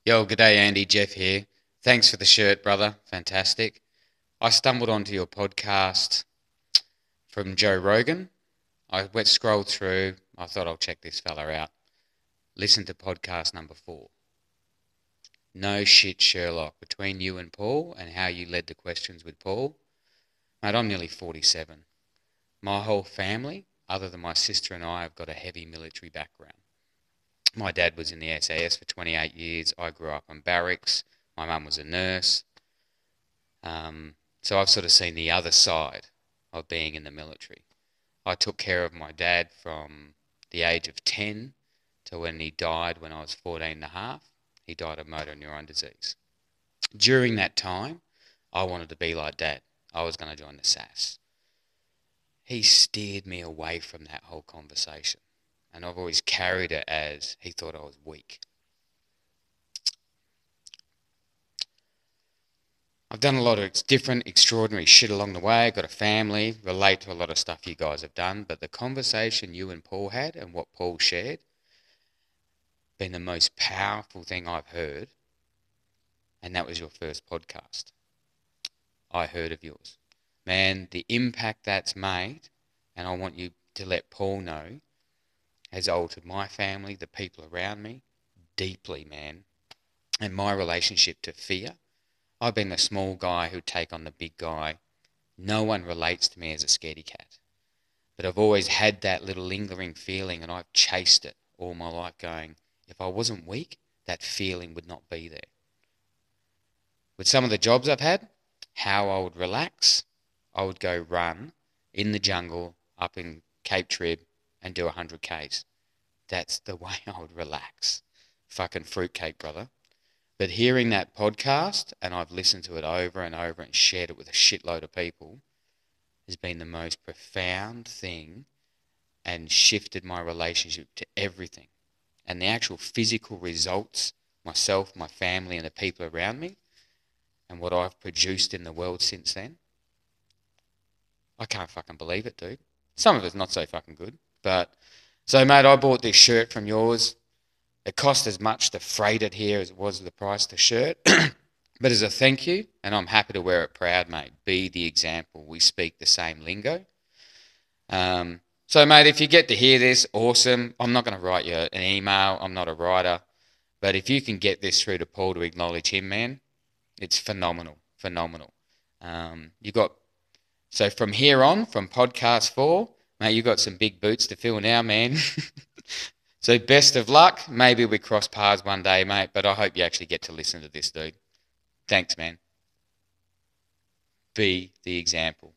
Yo, g'day Andy, Jeff here. Thanks for the shirt, brother. Fantastic. I stumbled onto your podcast from Joe Rogan. I went scrolled through. I thought I'll check this fella out. Listen to podcast number 4. No shit, Sherlock. Between you and Paul and how you led the questions with Paul. Mate, I'm nearly 47. My whole family, other than my sister and I, have got a heavy military background. My dad was in the SAS for 28 years. I grew up on barracks. My mum was a nurse. So I've sort of seen the other side of being in the military. I took care of my dad from the age of 10 to when he died when I was 14 and a half. He died of motor neuron disease. During that time, I wanted to be like Dad. I was going to join the SAS. He steered me away from that whole conversation. And I've always carried it as he thought I was weak. I've done a lot of different, extraordinary shit along the way. Got a family, relate to a lot of stuff you guys have done. But the conversation you and Paul had and what Paul shared, been the most powerful thing I've heard. And that was your first podcast. I heard of yours. Man, the impact that's made, and I want you to let Paul know, has altered my family, the people around me, deeply, man. And my relationship to fear. I've been the small guy who'd take on the big guy. No one relates to me as a scaredy cat. But I've always had that little lingering feeling, and I've chased it all my life going, if I wasn't weak, that feeling would not be there. With some of the jobs I've had, how I would relax, I would go run in the jungle up in Cape Trib and do 100 Ks. That's the way I would relax. Fucking fruitcake, brother. But hearing that podcast, and I've listened to it over and over and shared it with a shitload of people, has been the most profound thing and shifted my relationship to everything. And the actual physical results, myself, my family, and the people around me, and what I've produced in the world since then, I can't fucking believe it, dude. Some of it's not so fucking good. But, so mate, I bought this shirt from yours. It cost as much to freight it here as it was the price of the shirt. But as a thank you, and I'm happy to wear it proud, mate. Be the example. We speak the same lingo. So, mate, if you get to hear this, awesome. I'm not going to write you an email. I'm not a writer. But if you can get this through to Paul to acknowledge him, man, it's phenomenal. Phenomenal. So from here on, from podcast 4, mate, you got some big boots to fill now, man. So best of luck. Maybe we cross paths one day, mate, but I hope you actually get to listen to this, dude. Thanks, man. Be the example.